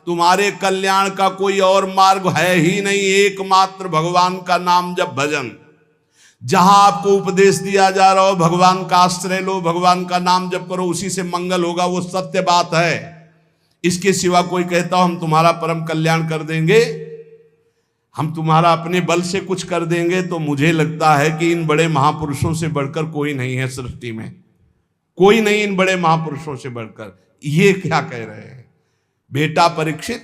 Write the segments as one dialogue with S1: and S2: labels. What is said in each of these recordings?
S1: तुम्हारे कल्याण का कोई और मार्ग है ही नहीं, एकमात्र भगवान का नाम जप भजन। जहां आपको उपदेश दिया जा रहा हो भगवान का आश्रय लो, भगवान का नाम जप करो, उसी से मंगल होगा, वो सत्य बात है। इसके सिवा कोई कहता हो हम तुम्हारा परम कल्याण कर देंगे, हम तुम्हारा अपने बल से कुछ कर देंगे, तो मुझे लगता है कि इन बड़े महापुरुषों से बढ़कर कोई नहीं है सृष्टि में, कोई नहीं इन बड़े महापुरुषों से बढ़कर। ये क्या कह रहे हैं? बेटा परीक्षित,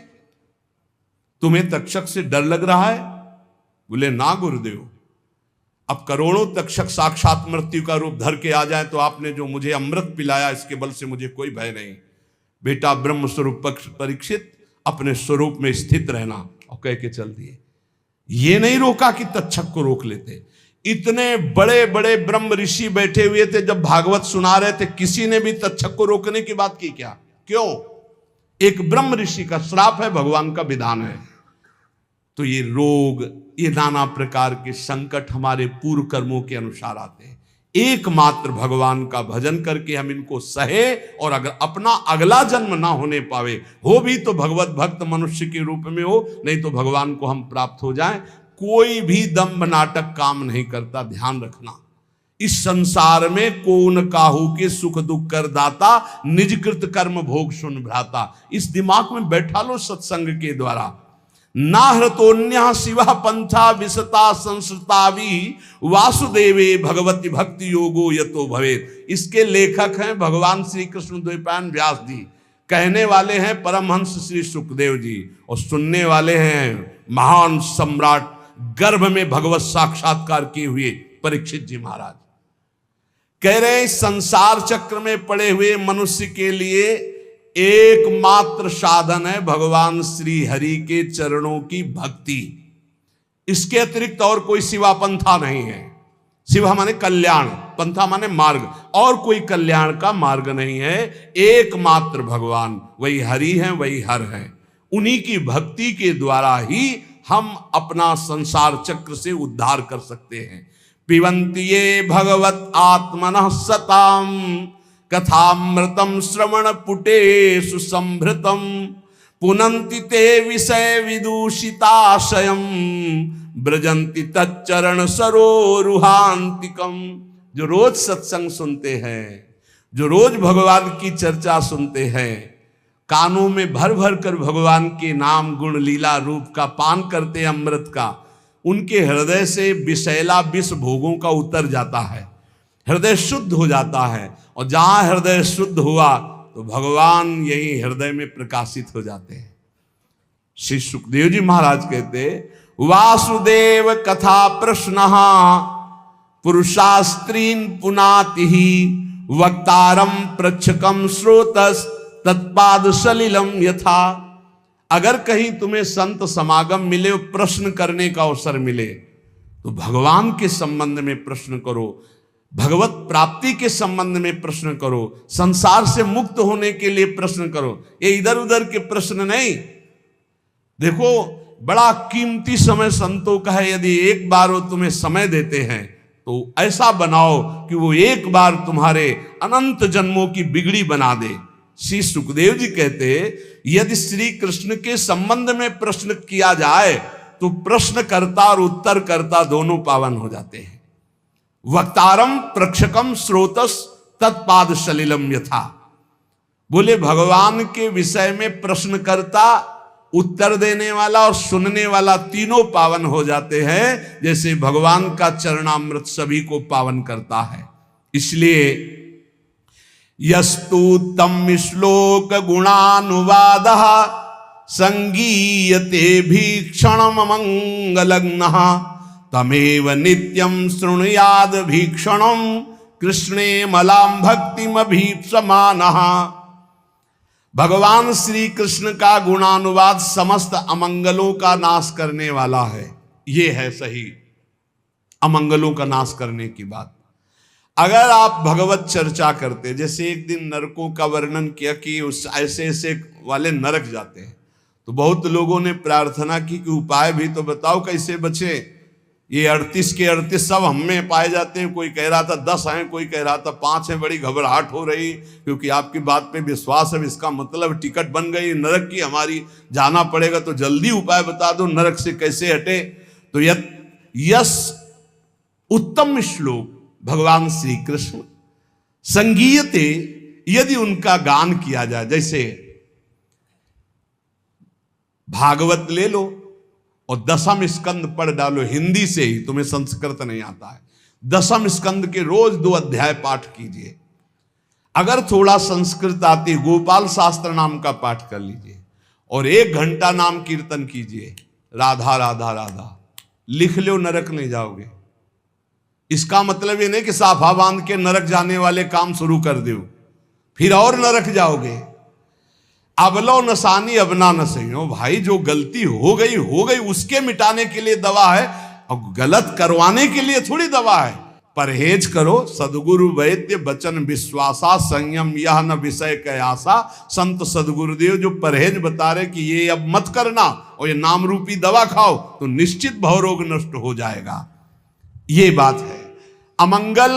S1: तुम्हें तक्षक से डर लग रहा है? बोले ना गुरुदेव, अब करोड़ों तक्षक साक्षात मृत्यु का रूप धर के आ जाए तो आपने जो मुझे अमृत पिलाया इसके बल से मुझे कोई भय नहीं। बेटा ब्रह्म स्वरूप परीक्षित, अपने स्वरूप में स्थित रहना, और कह के चल दिए। ये नहीं रोका कि तक्षक को रोक लेते। इतने बड़े बड़े ब्रह्म ऋषि बैठे हुए थे, जब भागवत सुना रहे थे किसी ने भी तक्षक को रोकने की बात की क्या? क्यों? एक ब्रह्म ऋषि का श्राप है, भगवान का विधान है। तो ये रोग, ये नाना प्रकार के संकट हमारे पूर्व कर्मों के अनुसार आते हैं। एकमात्र भगवान का भजन करके हम इनको सहे, और अगर अपना अगला जन्म ना होने पावे, हो भी तो भगवत भक्त मनुष्य के रूप में हो, नहीं तो भगवान को हम प्राप्त हो जाएं। कोई भी दंभ नाटक काम नहीं करता, ध्यान रखना। इस संसार में कौन काहू के सुख दुख कर दाता, निज कृत कर्म भोग सुन भ्राता। इस दिमाग में बैठा लो सत्संग के द्वारा। नाहृतोन्य शिव पंथा विसता संस्कृतावी वासुदेवे भगवती भक्ति योगो यतो भवेत। इसके लेखक हैं भगवान श्री कृष्ण द्वैपायन व्यास जी, कहने वाले हैं परमहंस श्री सुखदेव जी, और सुनने वाले हैं महान सम्राट, गर्भ में भगवत साक्षात्कार किए हुए परीक्षित जी महाराज। कह रहे हैं संसार चक्र में पड़े हुए मनुष्य के लिए एकमात्र साधन है भगवान श्री हरि के चरणों की भक्ति। इसके अतिरिक्त और कोई सिवा पंथा नहीं है। शिवा माने कल्याण, पंथा माने मार्ग, और कोई कल्याण का मार्ग नहीं है। एकमात्र भगवान वही हरि हैं, वही हर हैं। उन्हीं की भक्ति के द्वारा ही हम अपना संसार चक्र से उद्धार कर सकते हैं। पिबन्ति ये भगवत आत्मनः सताम कथामृतम श्रवण पुटेषु संभृतम पुनन्ति ते विषय विदूषिताशयम ब्रजन्ति तच्चरण सरोरुहान्तिकम। जो रोज सत्संग सुनते हैं, जो रोज भगवान की चर्चा सुनते हैं, कानों में भर भर कर भगवान के नाम गुण लीला रूप का पान करते अमृत का, उनके हृदय से विषैला विष भोगों का उतर जाता है, हृदय शुद्ध हो जाता है। और जहां हृदय शुद्ध हुआ तो भगवान यही हृदय में प्रकाशित हो जाते हैं। श्री सुखदेव जी महाराज कहते, वासुदेव कथा प्रश्न पुरुषास्त्रीन पुनाति वक्तारम प्रच्छकम श्रोतस तत्पाद सलिलम यथा। अगर कहीं तुम्हें संत समागम मिले, प्रश्न करने का अवसर मिले, तो भगवान के संबंध में प्रश्न करो, भगवत प्राप्ति के संबंध में प्रश्न करो, संसार से मुक्त होने के लिए प्रश्न करो। ये इधर उधर के प्रश्न नहीं। देखो, बड़ा कीमती समय संतों का है। यदि एक बार वो तुम्हें समय देते हैं तो ऐसा बनाओ कि वो एक बार तुम्हारे अनंत जन्मों की बिगड़ी बना दे। श्री सुखदेव जी कहते, यदि श्री कृष्ण के संबंध में प्रश्न किया जाए तो प्रश्नकर्ता और उत्तरकर्ता दोनों पावन हो जाते हैं। वक्तारम प्रक्षकम श्रोतस तत्पाद सलिलम यथा। बोले भगवान के विषय में प्रश्नकर्ता, उत्तर देने वाला और सुनने वाला तीनों पावन हो जाते हैं, जैसे भगवान का चरणामृत सभी को पावन करता है। इसलिए यस्तु तम श्लोक गुणानुवादः संगीयते भीक्षणम मंगलग्नः तमेव नित्यं शृणुयाद भीक्षणं कृष्णे मलाम भक्तिमभीप्समानः। भगवान श्री कृष्ण का गुणानुवाद समस्त अमंगलों का नाश करने वाला है। ये है सही अमंगलों का नाश करने की बात। अगर आप भगवत चर्चा करते, जैसे एक दिन नरकों का वर्णन किया कि उस ऐसे ऐसे वाले नरक जाते हैं, तो बहुत लोगों ने प्रार्थना की कि उपाय भी तो बताओ कैसे बचे। ये 38 के 38 सब हम में पाए जाते हैं। कोई कह रहा था 10 हैं, कोई कह रहा था 5 हैं। बड़ी घबराहट हो रही, क्योंकि आपकी बात पे विश्वास है। इसका मतलब टिकट बन गई नरक की हमारी, जाना पड़ेगा। तो जल्दी उपाय बता दो नरक से कैसे हटे। तो यस उत्तम श्लोक भगवान श्री कृष्ण संगीयते, यदि उनका गान किया जाए, जैसे भागवत ले लो और 10वें स्कंद पढ़ डालो हिंदी से ही, तुम्हें संस्कृत नहीं आता है। 10वें स्कंद के रोज 2 अध्याय पाठ कीजिए। अगर थोड़ा संस्कृत आती, गोपाल शास्त्र नाम का पाठ कर लीजिए और 1 घंटा नाम कीर्तन कीजिए, राधा राधा राधा, लिख लो, नरक नहीं जाओगे। इसका मतलब ये नहीं कि साफा बांध के नरक जाने वाले काम शुरू कर दो, फिर और नरक जाओगे। अबलो नसानी अबना न सही हो भाई, जो गलती हो गई उसके मिटाने के लिए दवा है, और गलत करवाने के लिए थोड़ी दवा है। परहेज करो, सदगुरु वैद्य बचन विश्वासा, संयम यह न विषय कयासा। संत सदगुरुदेव जो परहेज बता रहे कि ये अब मत करना, और ये नाम रूपी दवा खाओ तो निश्चित भवरोग नष्ट हो जाएगा। ये बात है। अमंगल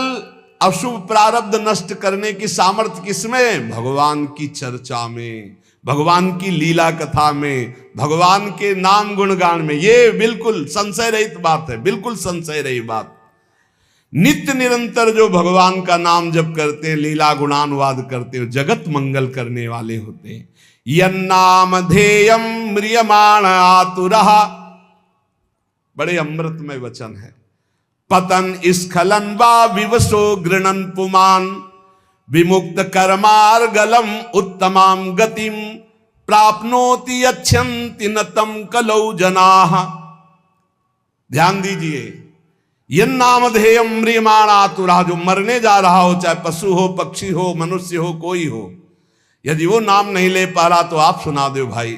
S1: अशुभ प्रारब्ध नष्ट करने की सामर्थ्य किसमें? भगवान की चर्चा में, भगवान की लीला कथा में, भगवान के नाम गुणगान में। ये बिल्कुल संशय रहित बात है, बिल्कुल संशय रहित बात। नित्य निरंतर जो भगवान का नाम जप करते हैं, लीला गुणानुवाद करते हो, जगत मंगल करने वाले होते हैं। यन्नाम ध्येयम म्रियमाण आतुरः, बड़े अमृतमय वचन है। पतन स्खलन वा विवशो गृणन पुमान, विमुक्त कर्मार्गलम उत्तमाम गतिम, प्राप्नोति यच्छन्ति नतम कलौ जनाः। ध्यान दीजिए, यन्नामधेयम म्रियमाण आतुरः, जो मरने जा रहा हो, चाहे पशु हो, पक्षी हो, मनुष्य हो, कोई हो, यदि वो नाम नहीं ले पा रहा तो आप सुना दो भाई,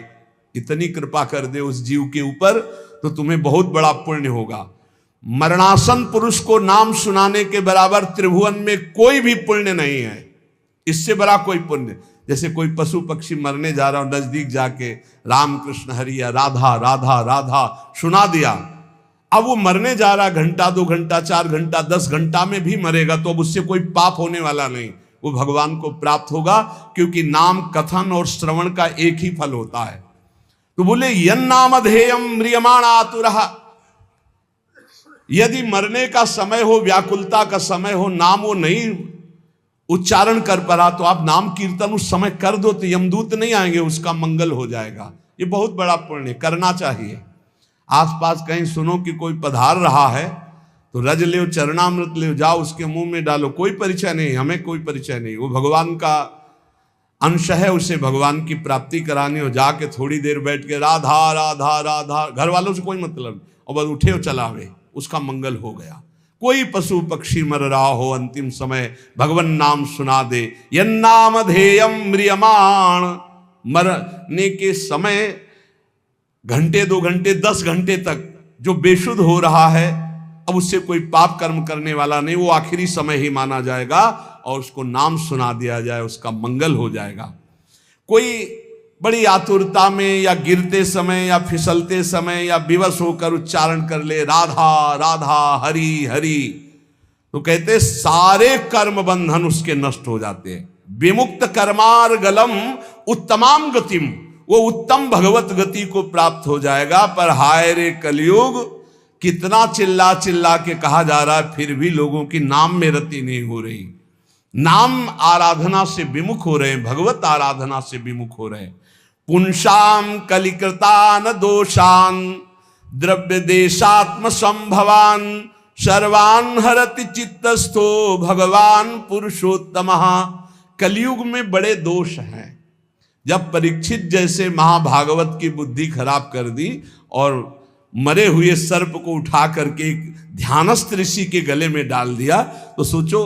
S1: इतनी कृपा कर दे उस जीव के ऊपर, तो तुम्हें बहुत बड़ा पुण्य होगा। मरणासन पुरुष को नाम सुनाने के बराबर त्रिभुवन में कोई भी पुण्य नहीं है, इससे बड़ा कोई पुण्य। जैसे कोई पशु पक्षी मरने जा रहा हो, नजदीक जाके राम कृष्ण हरि या राधा राधा राधा सुना दिया, अब वो मरने जा रहा, घंटा 2 घंटा 4 घंटा 10 घंटा में भी मरेगा तो अब उससे कोई पाप होने वाला नहीं, वो भगवान को प्राप्त होगा, क्योंकि नाम कथन और श्रवण का एक ही फल होता है। तो बोले यन्नामधेयम म्रियमाण आतुरः, यदि मरने का समय हो, व्याकुलता का समय हो, नाम वो नहीं उच्चारण कर पा तो आप नाम कीर्तन उस समय कर दो, तो यमदूत नहीं आएंगे, उसका मंगल हो जाएगा। ये बहुत बड़ा पुण्य करना चाहिए। आसपास कहीं सुनो कि कोई पधार रहा है तो रज ले, चरणामृत ले, जाओ उसके मुंह में डालो, कोई परिचय नहीं, हमें कोई परिचय नहीं, वो भगवान का अंश है, उसे भगवान की प्राप्ति करानी हो। जाके थोड़ी देर बैठ के राधा राधा राधा, घर वालों से कोई मतलब, और बस उठे हो चलावे, उसका मंगल हो गया। कोई पशु पक्षी मर रहा हो, अंतिम समय भगवान नाम सुना दे। यन्नामधेयम म्रियमाण, मरने के समय घंटे 2 घंटे 10 घंटे तक जो बेशुद्ध हो रहा है, अब उससे कोई पाप कर्म करने वाला नहीं, वो आखिरी समय ही माना जाएगा और उसको नाम सुना दिया जाए, उसका मंगल हो जाएगा। कोई बड़ी आतुरता में या गिरते समय या फिसलते समय या विवश होकर उच्चारण कर ले राधा राधा हरि हरि, तो कहते सारे कर्म बंधन उसके नष्ट हो जाते हैं। विमुक्त कर्मार्गलम उत्तमाम गतिम, वो उत्तम भगवत गति को प्राप्त हो जाएगा। पर हाय रे कलयुग, कितना चिल्ला चिल्ला के कहा जा रहा है, फिर भी लोगों की नाम में रति नहीं हो रही, नाम आराधना से विमुख हो रहे हैं, भगवत आराधना से विमुख हो रहे हैं। पुंसाम कलिकृतान दोषान द्रव्य देशात्म संभवान, सर्वान हरति चित्तस्थो भगवान पुरुषोत्तमः। कलयुग में बड़े दोष हैं। जब परीक्षित जैसे महाभागवत की बुद्धि खराब कर दी और मरे हुए सर्प को उठा करके ध्यानस्थ ऋषि के गले में डाल दिया, तो सोचो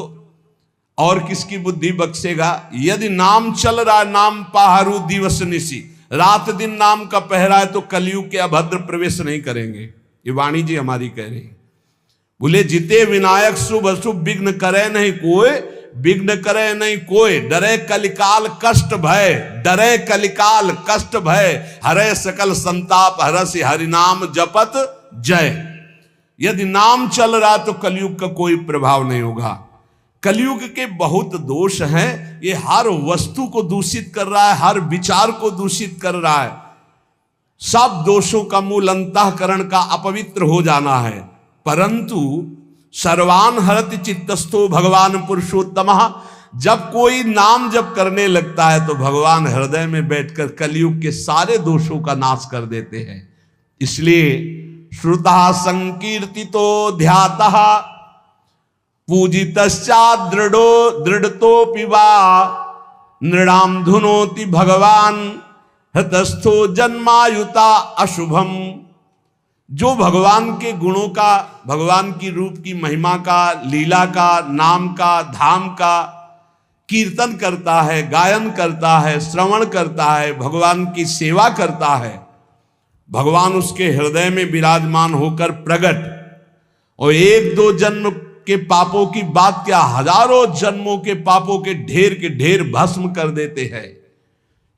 S1: और किसकी बुद्धि बख्शेगा। यदि नाम चल रहा, नाम पाहरू दिवस निशी, रात दिन नाम का पहरा है, तो कलयुग के अभद्र प्रवेश नहीं करेंगे। ये वाणी जी हमारी कह रही। बोले जिते विनायक शुभ अशुभ विघ्न करे नहीं कोई, विघ्न करे नहीं कोई, डरे कलिकाल कष्ट भय, डरे कलिकाल कष्ट भय, हरे सकल संताप हरसि हरिनाम जपत जय। यदि नाम चल रहा तो कलयुग का कोई प्रभाव नहीं होगा। कलयुग के बहुत दोष हैं, ये हर वस्तु को दूषित कर रहा है, हर विचार को दूषित कर रहा है। सब दोषों का मूल अंतःकरण का अपवित्र हो जाना है। परंतु सर्वान हरति चित्तस्थो भगवान पुरुषोत्तमः, जब कोई नाम जप करने लगता है तो भगवान हृदय में बैठकर कलयुग के सारे दोषों का नाश कर देते हैं। इसलिए श्रुतः संकीर्तितो ध्यातः पूजितश्चात् दृढ़तोऽपि वा नृणाम धुनोति भगवान हतस्थो जन्मायुता अशुभम। जो भगवान के गुणों का, भगवान की रूप की महिमा का, लीला का, नाम का, धाम का कीर्तन करता है, गायन करता है, श्रवण करता है, भगवान की सेवा करता है, भगवान उसके हृदय में विराजमान होकर प्रकट, और एक दो जन्म के पापों की बात क्या, हजारों जन्मों के पापों के ढेर भस्म कर देते हैं।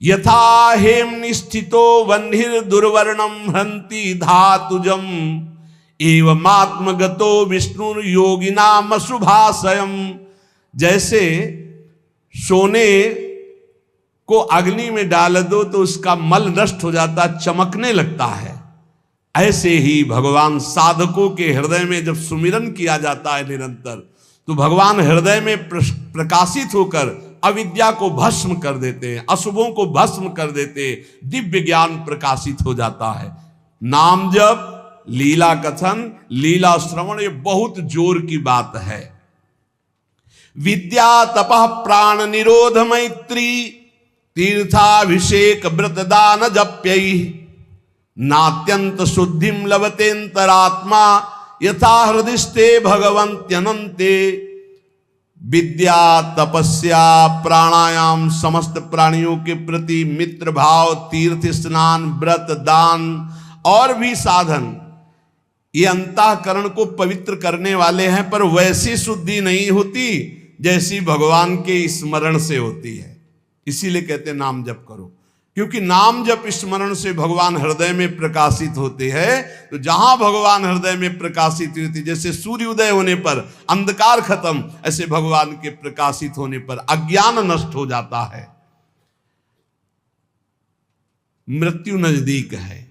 S1: यथा हेम निस्थितो वह्निर दुर्वर्णम हंति धातुजम एवमात्मगतो विष्णु योगिनाम अशुभाशयम। जैसे सोने को अग्नि में डाल दो तो उसका मल नष्ट हो जाता, चमकने लगता है, ऐसे ही भगवान साधकों के हृदय में जब सुमिरन किया जाता है निरंतर, तो भगवान हृदय में प्रकाशित होकर अविद्या को भस्म कर देते हैं, अशुभों को भस्म कर देते हैं, दिव्य ज्ञान प्रकाशित हो जाता है। नाम जप, लीला कथन, लीला श्रवण, ये बहुत जोर की बात है। विद्या तपः प्राण निरोध मैत्री तीर्थाभिषेक व्रत दान जप्यै नात्यंत शुद्धिम लभतेन्तरात्मा यथा हृदिस्ते भगवन्त्यनन्ते। विद्या, तपस्या, प्राणायाम, समस्त प्राणियों के प्रति मित्र भाव, तीर्थ स्नान, व्रत दान और भी साधन, ये अंतःकरण को पवित्र करने वाले हैं, पर वैसी शुद्धि नहीं होती जैसी भगवान के स्मरण से होती है। इसीलिए कहते हैं नाम जप करो, क्योंकि नाम जप स्मरण से भगवान हृदय में प्रकाशित होते हैं। तो जहां भगवान हृदय में प्रकाशित होती, जैसे सूर्य उदय होने पर अंधकार खत्म, ऐसे भगवान के प्रकाशित होने पर अज्ञान नष्ट हो जाता है। मृत्यु नजदीक है।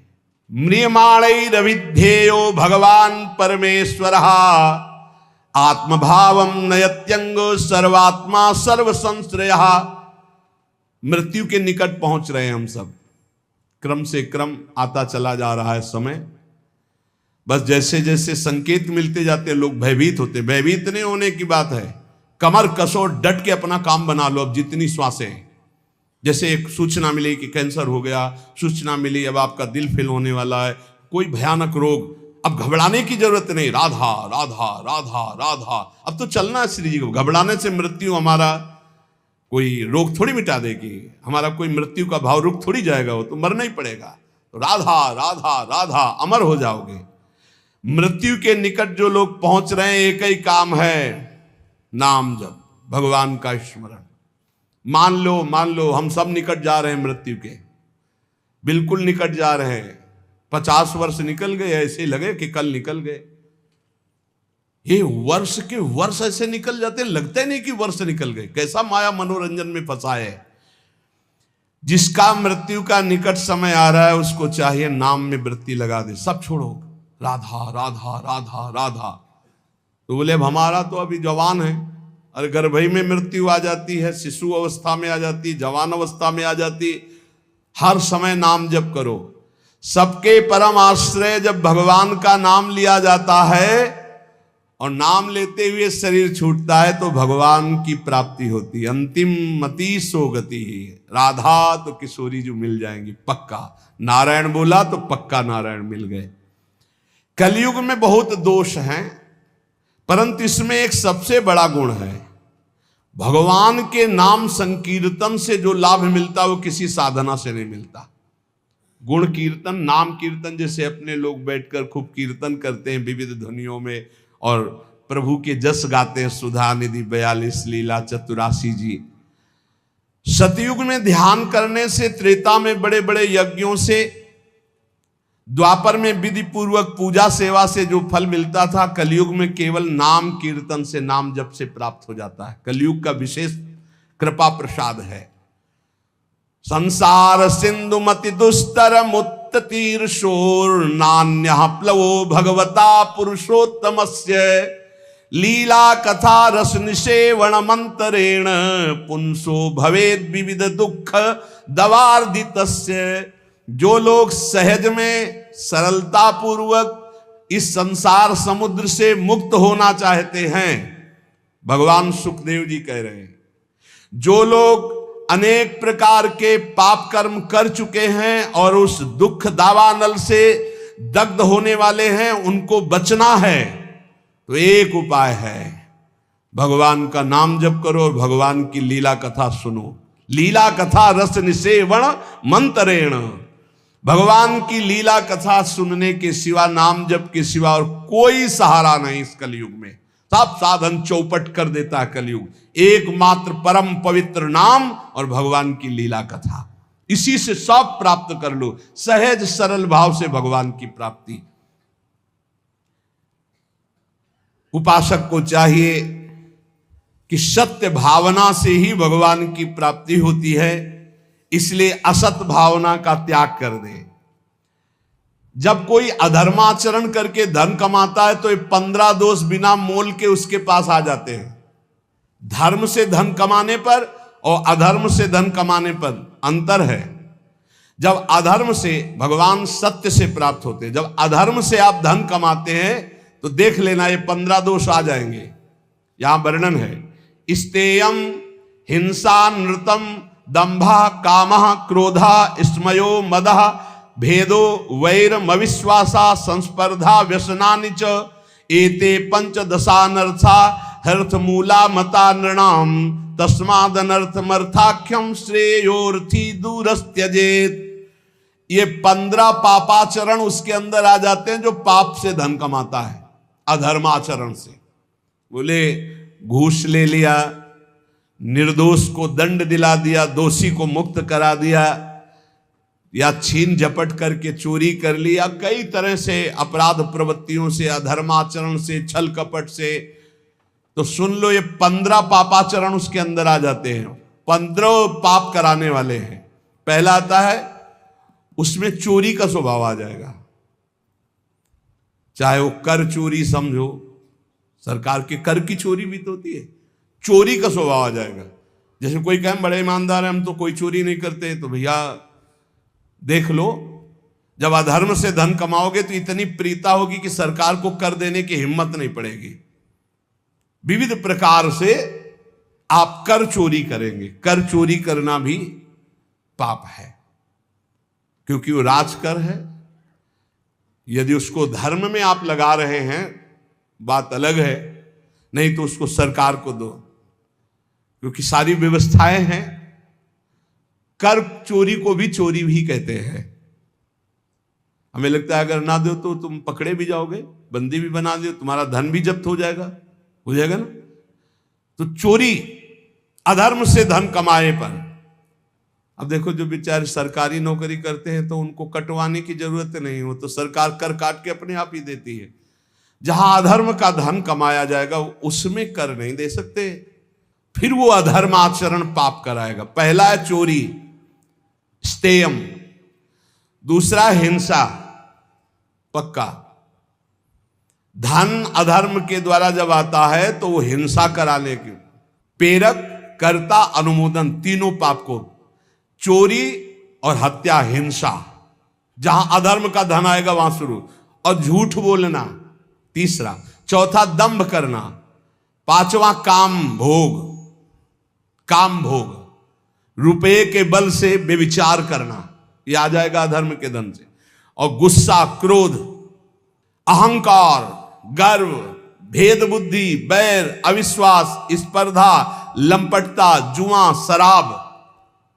S1: म्रियमाणैरविध्येयो भगवान परमेश्वरः आत्मभावम नयत्यंगो सर्वात्मा सर्व संश्रयः। मृत्यु के निकट पहुंच रहे हैं हम सब, क्रम से क्रम आता चला जा रहा है समय। बस जैसे जैसे संकेत मिलते जाते हैं लोग भयभीत होते। भयभीत नहीं होने की बात है, कमर कसो, डट के अपना काम बना लो। अब जितनी श्वासें हैं, जैसे एक सूचना मिली कि कैंसर हो गया, सूचना मिली अब आपका दिल फेल होने वाला है, कोई भयानक रोग, अब घबराने की जरूरत नहीं। राधा राधा राधा राधा, अब तो चलना है श्री जी को। घबराने से मृत्यु हमारा कोई रोग थोड़ी मिटा देगी, हमारा कोई मृत्यु का भाव रुक थोड़ी जाएगा, वो तो मरना ही पड़ेगा। तो राधा राधा राधा, अमर हो जाओगे। मृत्यु के निकट जो लोग पहुंच रहे हैं, एक ही काम है, नाम जप, भगवान का स्मरण। मान लो हम सब निकट जा रहे हैं मृत्यु के, बिल्कुल निकट जा रहे हैं। 50 वर्ष निकल गए, ऐसे लगे कि कल निकल गए। ये वर्ष के वर्ष ऐसे निकल जाते, लगता नहीं कि वर्ष निकल गए। कैसा माया मनोरंजन में फंसा है। जिसका मृत्यु का निकट समय आ रहा है, उसको चाहिए नाम में वृत्ति लगा दे, सब छोड़ो, राधा राधा राधा राधा। तो बोले अब हमारा तो अभी जवान है, अरे गर्भई में मृत्यु आ जाती है, शिशु अवस्था में आ जाती है, जवान अवस्था में आ जाती, हर समय नाम जप करो। सबके परम आश्रय जब भगवान का नाम लिया जाता है और नाम लेते हुए शरीर छूटता है, तो भगवान की प्राप्ति होती है। अंतिम मति सो गति। राधा तो किशोरी जो मिल जाएंगी पक्का, नारायण बोला तो पक्का नारायण मिल गए। कलयुग में बहुत दोष हैं, परंतु इसमें एक सबसे बड़ा गुण है। भगवान के नाम संकीर्तन से जो लाभ मिलता वो किसी साधना से नहीं मिलता। गुण कीर्तन, नाम कीर्तन, जैसे अपने लोग बैठकर खूब कीर्तन करते हैं विविध ध्वनियों में और प्रभु के जस गाते हैं, सुधा निधि 42 लीला चतुरासी जी। सतयुग में ध्यान करने से, त्रेता में बड़े बड़े यज्ञों से द्वापर में विधि पूर्वक पूजा सेवा से जो फल मिलता था, कलयुग में केवल नाम कीर्तन से, नाम जप से प्राप्त हो जाता है। कलयुग का विशेष कृपा प्रसाद है। संसार सिंधु मति दुस्तर मुत्त तीर्षोर नान्य प्लवो भगवता पुरुषोत्तमस्य लीला कथा रस निषेवण मंतरेण पुंसो भवेद विविध दुख दवार्दितस्य। जो लोग सहज में सरलता पूर्वक इस संसार समुद्र से मुक्त होना चाहते हैं, भगवान सुखदेव जी कह रहे हैं, जो लोग अनेक प्रकार के पाप कर्म कर चुके हैं और उस दुख दावानल से दग्ध होने वाले हैं, उनको बचना है तो एक उपाय है, भगवान का नाम जप करो और भगवान की लीला कथा सुनो। लीला कथा रस निषेवण मंतरेण, भगवान की लीला कथा सुनने के सिवा, नाम जप के सिवा और कोई सहारा नहीं इस कलयुग में। सब साधन चौपट कर देता है कलयुग। एकमात्र परम पवित्र नाम और भगवान की लीला कथा, इसी से सब प्राप्त कर लो, सहज सरल भाव से भगवान की प्राप्ति। उपासक को चाहिए कि सत्य भावना से ही भगवान की प्राप्ति होती है, इसलिए असत भावना का त्याग कर दे। जब कोई अधर्माचरण करके धन कमाता है तो ये 15 दोष बिना मोल के उसके पास आ जाते हैं। धर्म से धन कमाने पर और अधर्म से धन कमाने पर अंतर है। जब अधर्म से, भगवान सत्य से प्राप्त होते हैं, जब अधर्म से आप धन कमाते हैं तो देख लेना ये 15 दोष आ जाएंगे। यहां वर्णन है, स्तेयम हिंसा नृतम दंभा कामः क्रोधा स्मयो मदः भेदो वैरम अविश्वासा संस्पर्धा व्यसनानि च एते पंचदशानर्था हर्थमूला मता नृणाम तस्मादनर्थमर्थाख्यम श्रेयोर्थी दूरस्त्यजेत। ये 15 पापाचरण उसके अंदर आ जाते हैं जो पाप से धन कमाता है, अधर्माचरण से। बोले घूस ले लिया, निर्दोष को दंड दिला दिया, दोषी को मुक्त करा दिया, या छीन झपट करके चोरी कर लिया, कई तरह से अपराध प्रवृत्तियों से, अधर्माचरण से, छल कपट से, तो सुन लो ये 15 पापाचरण उसके अंदर आ जाते हैं। 15 पाप कराने वाले हैं। पहला आता है, उसमें चोरी का स्वभाव आ जाएगा, चाहे वो कर चोरी समझो, सरकार के कर की चोरी भी तो होती है, चोरी का स्वभाव आ जाएगा। जैसे कोई कहे बड़े ईमानदार है, हम तो कोई चोरी नहीं करते, तो भैया देख लो, जब अधर्म से धन कमाओगे तो इतनी प्रीता होगी कि सरकार को कर देने की हिम्मत नहीं पड़ेगी। विविध प्रकार से आप कर चोरी करेंगे। कर चोरी करना भी पाप है, क्योंकि वो राजकर है। यदि उसको धर्म में आप लगा रहे हैं बात अलग है, नहीं तो उसको सरकार को दो, क्योंकि सारी व्यवस्थाएं हैं। कर चोरी को भी चोरी भी कहते हैं। हमें लगता है अगर ना दो तो तुम पकड़े भी जाओगे, बंदी भी बना दो, तुम्हारा धन भी जब्त हो जाएगा ना। तो चोरी अधर्म से धन कमाए पर, अब देखो जो बेचारे सरकारी नौकरी करते हैं तो उनको कटवाने की जरूरत नहीं हो, तो सरकार कर काट के अपने आप ही देती है। जहां अधर्म का धन कमाया जाएगा उसमें कर नहीं दे सकते, फिर वो अधर्म आचरण पाप कराएगा। पहला है चोरी, स्तेयम। दूसरा हिंसा, पक्का। धन अधर्म के द्वारा जब आता है तो वो हिंसा कराने की, प्रेरक, कर्ता, अनुमोदन, तीनों पाप को, चोरी और हत्या, हिंसा। जहां अधर्म का धन आएगा वहां शुरू। और झूठ बोलना तीसरा। चौथा दंभ करना। पांचवा काम भोग, रुपये के बल से व्यभिचार करना, यह आ जाएगा अधर्म के धन से। और गुस्सा, क्रोध, अहंकार, गर्व, भेद बुद्धि, बैर, अविश्वास, स्पर्धा, लंपटता, जुआ, शराब,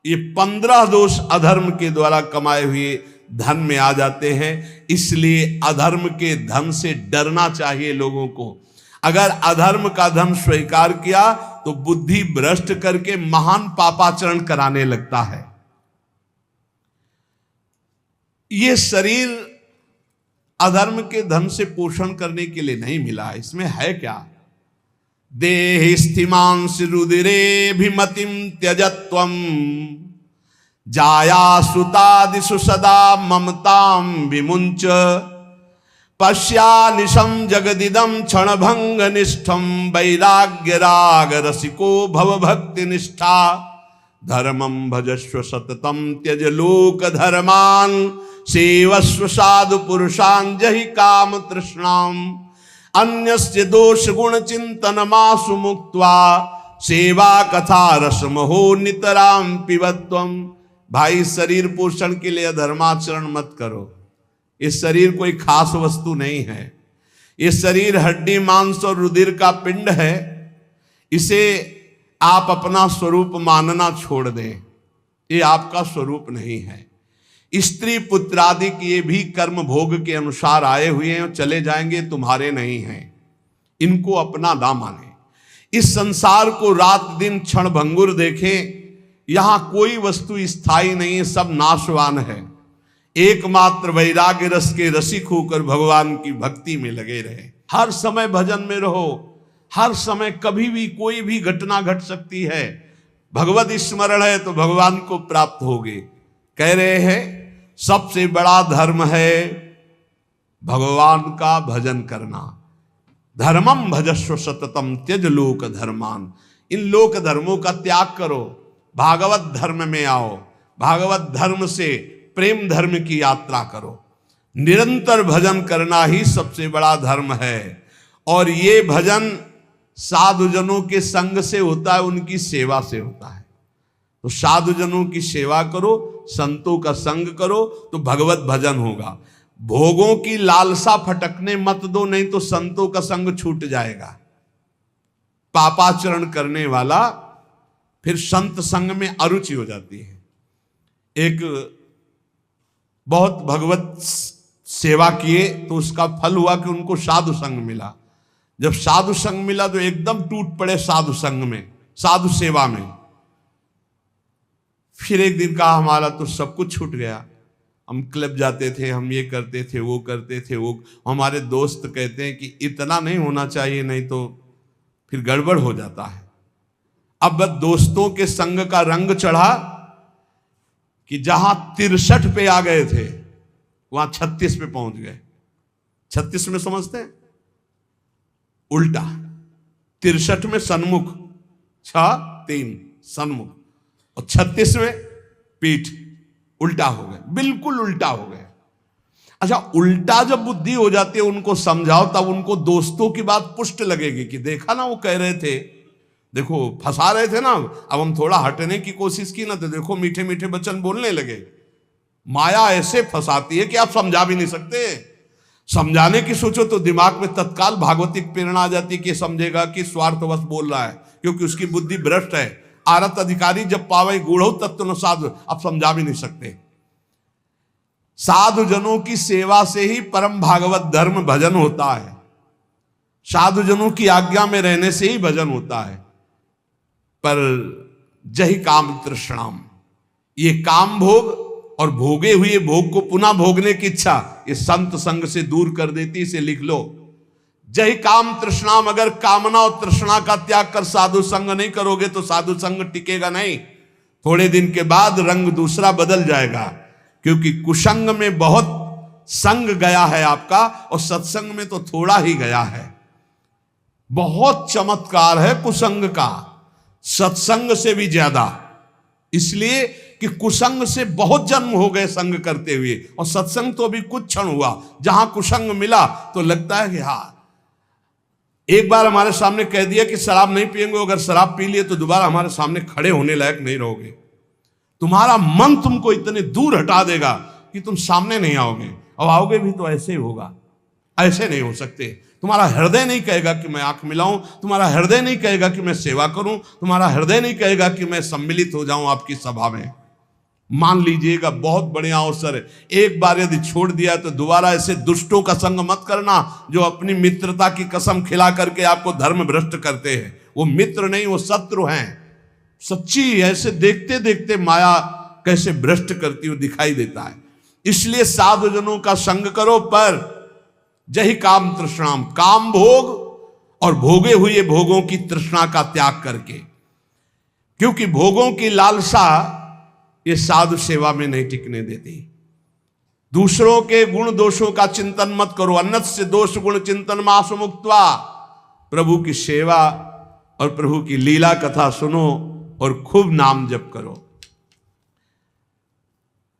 S1: ये 15 दोष अधर्म के द्वारा कमाए हुए धन में आ जाते हैं। इसलिए अधर्म के धन से डरना चाहिए लोगों को। अगर अधर्म का धन स्वीकार किया तो बुद्धि भ्रष्ट करके महान पापाचरण कराने लगता है। ये शरीर अधर्म के धन से पोषण करने के लिए नहीं मिला। इसमें है क्या? देहि स्थिमांस रुदिरेभिमतिम त्यजत्वम जाया सुतादिषु सदा ममताम विमुंच पश्यानिशं जगदिदं क्षणभंग निष्ठम वैराग्य राग रसिको भव भक्ति निष्ठा धर्मं भजस्व सततम त्यज लोक धर्मान सेवस्व साधु पुरुषान् जहि काम तृष्णाम अन्यस्य दोष गुण चिंतन मासु मुक्त्वा सेवा कथा रसमहो नितराम पिबत्वम। भाई, शरीर पोषण के लिए धर्माचरण मत करो। इस शरीर कोई खास वस्तु नहीं है। ये शरीर हड्डी मांस और रुधिर का पिंड है। इसे आप अपना स्वरूप मानना छोड़ दें। ये आपका स्वरूप नहीं है। स्त्री पुत्रादि ये भी कर्म भोग के अनुसार आए हुए हैं, चले जाएंगे, तुम्हारे नहीं हैं। इनको अपना ना माने। इस संसार को रात दिन क्षण भंगुर देखें। यहां कोई वस्तु स्थायी नहीं है, सब नाशवान है। एकमात्र वैराग्य रस के रसिक होकर भगवान की भक्ति में लगे रहे। हर समय भजन में रहो। हर समय कभी भी कोई भी घटना घट सकती है। भगवत स्मरण है तो भगवान को प्राप्त होगे। कह रहे हैं सबसे बड़ा धर्म है भगवान का भजन करना। धर्मम भजस्व सततम त्यज लोक धर्मान। इन लोक धर्मों का त्याग करो, भागवत धर्म में आओ। भागवत धर्म से प्रेम धर्म की यात्रा करो। निरंतर भजन करना ही सबसे बड़ा धर्म है। और ये भजन साधुजनों के संग से होता है, उनकी सेवा से होता है। तो साधुजनों की सेवा करो, संतों का संग करो तो भगवत भजन होगा। भोगों की लालसा फटकने मत दो, नहीं तो संतों का संग छूट जाएगा। पापाचरण करने वाला फिर संत संग में अरुचि हो जाती है। एक बहुत भगवत सेवा किए तो उसका फल हुआ कि उनको साधु संग मिला। जब साधु संग मिला तो एकदम टूट पड़े साधु संग में, साधु सेवा में। फिर एक दिन कहा हमारा तो सब कुछ छूट गया। हम क्लब जाते थे, हम ये करते थे, वो करते थे। वो हमारे दोस्त कहते हैं कि इतना नहीं होना चाहिए, नहीं तो फिर गड़बड़ हो जाता है। अब दोस्तों के संग का रंग चढ़ा कि जहां 63 पे आ गए थे वहां 36 पे पहुंच गए। 36 में समझते हैं उल्टा, 63 में सन्मुख, 6-3 सन्मुख, और 36 में पीठ, उल्टा हो गए, बिल्कुल उल्टा हो गए। अच्छा, उल्टा जब बुद्धि हो जाती है उनको समझाओ, तब उनको दोस्तों की बात पुष्ट लगेगी कि देखा ना वो कह रहे थे, देखो फंसा रहे थे ना। अब हम थोड़ा हटने की कोशिश की ना तो देखो मीठे मीठे वचन बोलने लगे। माया ऐसे फंसाती है कि आप समझा भी नहीं सकते। समझाने की सोचो तो दिमाग में तत्काल भागवतिक प्रेरणा आ जाती है कि समझेगा कि स्वार्थवश बोल रहा है, क्योंकि उसकी बुद्धि भ्रष्ट है। आरत अधिकारी जब पावे गूढ़ो तत्व न साधु, आप समझा भी नहीं सकते। साधुजनों की सेवा से ही परम भागवत धर्म भजन होता है। साधुजनों की आज्ञा में रहने से ही भजन होता है। पर जहि काम तृष्णाम, ये काम भोग और भोगे हुए भोग को पुनः भोगने की इच्छा ये संत संग से दूर कर देती। इसे लिख लो, जय काम तृष्णाम। अगर कामना और तृष्णा का त्याग कर साधु संग नहीं करोगे तो साधु संग टिकेगा नहीं। थोड़े दिन के बाद रंग दूसरा बदल जाएगा, क्योंकि कुसंग में बहुत संग गया है आपका और सत्संग में तो थोड़ा ही गया है। बहुत चमत्कार है कुसंग का, सत्संग से भी ज्यादा। इसलिए कि कुसंग से बहुत जन्म हो गए संग करते हुए, और सत्संग तो अभी कुछ क्षण हुआ। जहां कुसंग मिला तो लगता है कि हाँ, एक बार हमारे सामने कह दिया कि शराब नहीं पिएंगे, अगर शराब पी लिए तो दोबारा हमारे सामने खड़े होने लायक नहीं रहोगे। तुम्हारा मन तुमको इतने दूर हटा देगा कि तुम सामने नहीं आओगे, और आओगे भी तो ऐसे ही होगा, ऐसे नहीं हो सकते। तुम्हारा हृदय नहीं कहेगा कि मैं आंख मिलाऊं, तुम्हारा हृदय नहीं कहेगा कि मैं सेवा करूं, तुम्हारा हृदय नहीं कहेगा कि मैं सम्मिलित हो जाऊं आपकी सभा में। मान लीजिएगा बहुत बढ़िया अवसर है, एक बार यदि छोड़ दिया तो दोबारा ऐसे दुष्टों का संग मत करना जो अपनी मित्रता की कसम खिला करके आपको धर्म भ्रष्ट करते हैं। वो मित्र नहीं, वो शत्रु हैं। सच्ची ऐसे देखते देखते माया कैसे भ्रष्ट करती हुई दिखाई देता है। इसलिए साधुजनों का संग करो, पर जहि काम तृष्णाम, काम भोग और भोगे हुए भोगों की तृष्णा का त्याग करके, क्योंकि भोगों की लालसा ये साधु सेवा में नहीं टिकने देती। दूसरों के गुण दोषों का चिंतन मत करो, अन्यस्य दोष गुण चिंतन मासु मुक्त्वा, प्रभु की सेवा और प्रभु की लीला कथा सुनो और खूब नाम जप करो।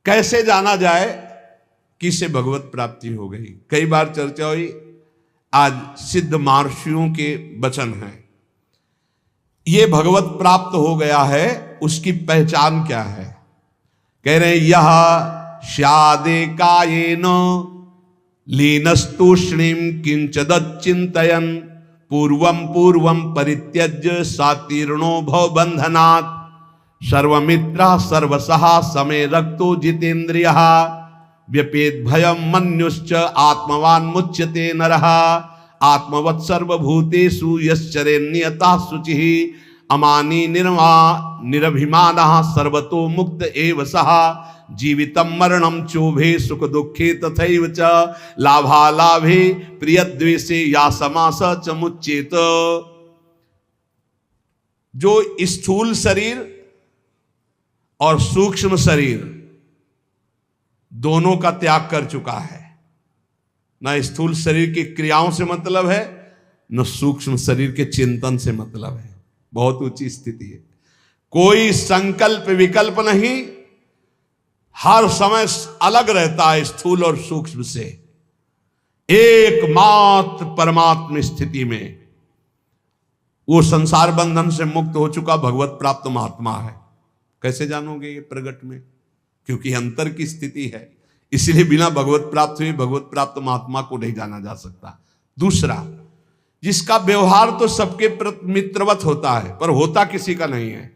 S1: कैसे जाना जाए कि इसे भगवत प्राप्ति हो गई? कई बार चर्चा हुई, आज सिद्ध महर्षियों के वचन हैं। ये भगवत प्राप्त हो गया है, उसकी पहचान क्या है? कह रहे यह स्यादे कायेन लीनस्तूष्णीम किंचदच्चिंतयन् पूर्वं पूर्वं परित्यज्य सातीर्णो भव बंधनात् सर्वमित्रः सर्वसहा समे रक्तो जितेन्द्रियः व्यपेत भयं मन्युश्च आत्मवान मुच्यते नरः आत्मवत् सर्वभूतेषु यश्चरेन्नियतः शुचिः अमानी निरभिमानः सर्वतो मुक्त एव सः जीवितं मरणं चोभे सुख दुखे तथैव च लाभालाभे प्रियद्वेषे या समास च मुच्येत। जो स्थूल शरीर और सूक्ष्म शरीर दोनों का त्याग कर चुका है, न स्थूल शरीर की क्रियाओं से मतलब है, न सूक्ष्म शरीर के चिंतन से मतलब है। बहुत ऊंची स्थिति है। कोई संकल्प विकल्प नहीं, हर समय अलग रहता है स्थूल और सूक्ष्म से। एकमात्र परमात्म स्थिति में वो संसार बंधन से मुक्त हो चुका भगवत प्राप्त महात्मा है। कैसे जानोगे ये प्रगट में? क्योंकि अंतर की स्थिति है, इसलिए बिना भगवत प्राप्त हुए भगवत प्राप्त महात्मा को नहीं जाना जा सकता। दूसरा, जिसका व्यवहार तो सबके प्रति मित्रवत होता है, पर होता किसी का नहीं है।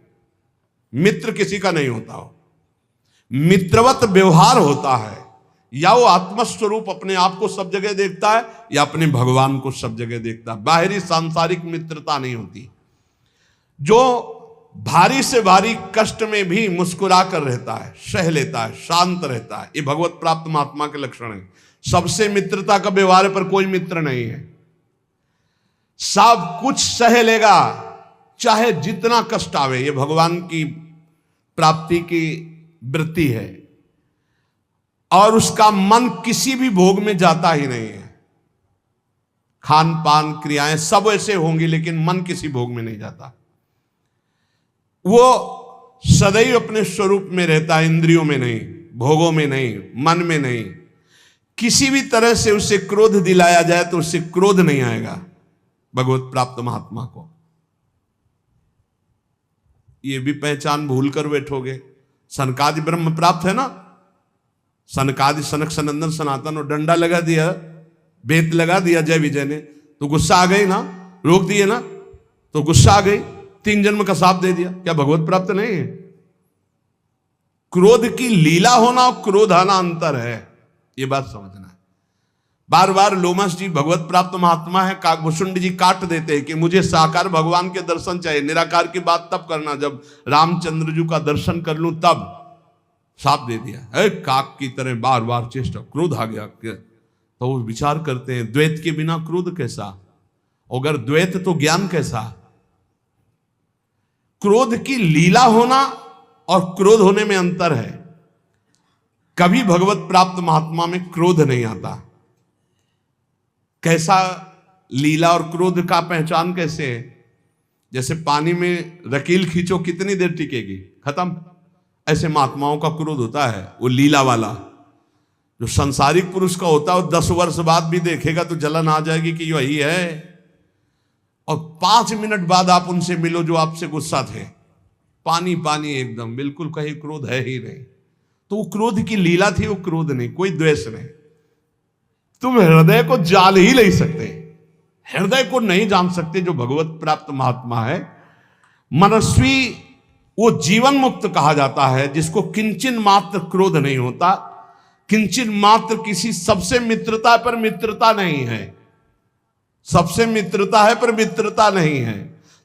S1: मित्र किसी का नहीं होता हो, मित्रवत व्यवहार होता है। या वो आत्मस्वरूप अपने आप को सब जगह देखता है, या अपने भगवान को सब जगह देखता है। बाहरी सांसारिक मित्रता नहीं होती। जो भारी से भारी कष्ट में भी मुस्कुरा कर रहता है, सह लेता है, शांत रहता है, ये भगवत प्राप्त महात्मा के लक्षण है। सबसे मित्रता का व्यवहार है, पर कोई मित्र नहीं है। सब कुछ सह लेगा, चाहे जितना कष्ट आवे। ये भगवान की प्राप्ति की वृत्ति है। और उसका मन किसी भी भोग में जाता ही नहीं है। खान पान क्रियाएं सब ऐसे होंगी, लेकिन मन किसी भोग में नहीं जाता। वो सदैव अपने स्वरूप में रहता है, इंद्रियों में नहीं, भोगों में नहीं, मन में नहीं। किसी भी तरह से उसे क्रोध दिलाया जाए तो उससे क्रोध नहीं आएगा भगवत प्राप्त महात्मा को। ये भी पहचान भूल कर बैठोगे। सनकादि ब्रह्म प्राप्त है ना, सनकादि सनक सनंदन सनातन, और डंडा लगा दिया, बेत लगा दिया जय विजय ने, तो गुस्सा आ गई ना, रोक दिए ना, तो गुस्सा आ गई, 3 जन्म का साप दे दिया। क्या भगवत प्राप्त नहीं है? क्रोध की लीला होना और क्रोध आना अंतर है, ये बात समझना है। बार बार लोमस जी भगवत प्राप्त महात्मा है, काकभूषुंड जी काट देते हैं कि मुझे साकार भगवान के दर्शन चाहिए। निराकार की बात तब करना जब रामचंद्र जी का दर्शन कर लूं, तब साप दे दिया। काक की तरह बार बार चेष्टा, क्रोध आ गया। तो वो विचार करते हैं, द्वैत के बिना क्रोध कैसा? अगर द्वैत तो ज्ञान कैसा? क्रोध की लीला होना और क्रोध होने में अंतर है। कभी भगवत प्राप्त महात्मा में क्रोध नहीं आता। कैसा लीला और क्रोध का पहचान कैसे है? जैसे पानी में रकील खींचो, कितनी देर टिकेगी? खत्म। ऐसे महात्माओं का क्रोध होता है, वो लीला वाला। जो संसारिक पुरुष का होता है वो 10 वर्ष बाद भी देखेगा तो जलन आ जाएगी कि वही है। और 5 मिनट बाद आप उनसे मिलो जो आपसे गुस्सा थे, पानी पानी एकदम, बिल्कुल कहीं क्रोध है ही नहीं। तो वो क्रोध की लीला थी, वो क्रोध नहीं, कोई द्वेष नहीं। तुम हृदय को जान ही नहीं सकते, हृदय को नहीं जान सकते जो भगवत प्राप्त महात्मा है। मनस्वी वो जीवन मुक्त कहा जाता है, जिसको किंचन मात्र क्रोध नहीं होता, किंचन मात्र किसी सबसे मित्रता पर मित्रता नहीं है, सबसे मित्रता है पर मित्रता नहीं है,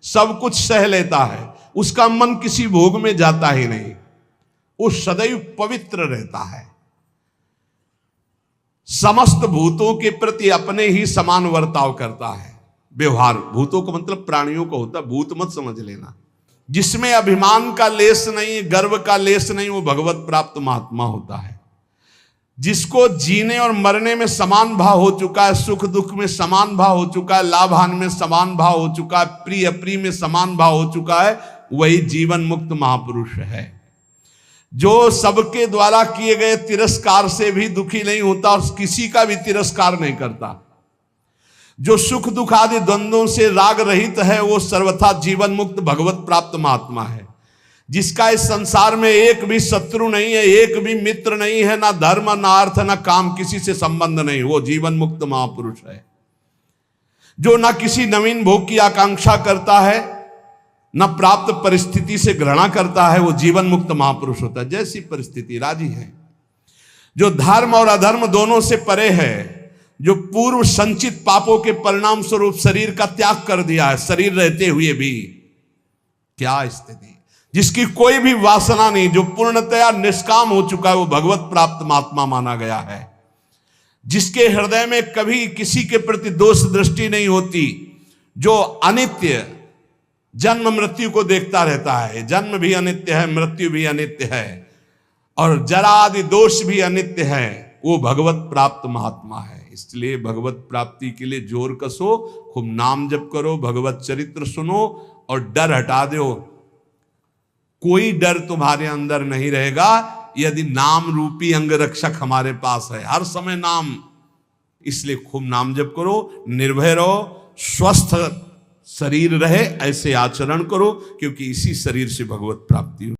S1: सब कुछ सह लेता है, उसका मन किसी भोग में जाता ही नहीं, वो सदैव पवित्र रहता है। समस्त भूतों के प्रति अपने ही समान वर्ताव करता है। व्यवहार, भूतों का मतलब प्राणियों को होता है, भूत मत समझ लेना। जिसमें अभिमान का लेस नहीं, गर्व का लेस नहीं, वो भगवत प्राप्त महात्मा होता है। जिसको जीने और मरने में समान भाव हो चुका है, सुख दुख में समान भाव हो चुका है, लाभ हानि में समान भाव हो चुका है, प्रिय अप्रिय में समान भाव हो चुका है, वही जीवन मुक्त महापुरुष है। जो सबके द्वारा किए गए तिरस्कार से भी दुखी नहीं होता और किसी का भी तिरस्कार नहीं करता। जो सुख दुख आदि द्वंद्वों से राग रहित है, वो सर्वथा जीवन मुक्त भगवत प्राप्त महात्मा है। जिसका इस संसार में एक भी शत्रु नहीं है, एक भी मित्र नहीं है, ना धर्म ना अर्थ ना काम, किसी से संबंध नहीं, वो जीवन मुक्त महापुरुष है। जो ना किसी नवीन भोग की आकांक्षा करता है, ना प्राप्त परिस्थिति से घृणा करता है, वो जीवन मुक्त महापुरुष होता है। जैसी परिस्थिति राजी है। जो धर्म और अधर्म दोनों से परे है, जो पूर्व संचित पापों के परिणाम स्वरूप शरीर का त्याग कर दिया है, शरीर रहते हुए भी, क्या स्थिति, जिसकी कोई भी वासना नहीं, जो पूर्णतया निष्काम हो चुका है, वो भगवत प्राप्त महात्मा माना गया है। जिसके हृदय में कभी किसी के प्रति दोष दृष्टि नहीं होती, जो अनित्य जन्म मृत्यु को देखता रहता है, जन्म भी अनित्य है, मृत्यु भी अनित्य है, और जरा आदि दोष भी अनित्य है, वो भगवत प्राप्त महात्मा है। इसलिए भगवत प्राप्ति के लिए जोर कसो, खूब नाम जप करो, भगवत चरित्र सुनो और डर हटा दो। कोई डर तुम्हारे अंदर नहीं रहेगा यदि नाम रूपी अंगरक्षक हमारे पास है, हर समय नाम। इसलिए खूब नाम जप करो, निर्भय रहो, स्वस्थ शरीर रहे, ऐसे आचरण करो, क्योंकि इसी शरीर से भगवत प्राप्ति हो।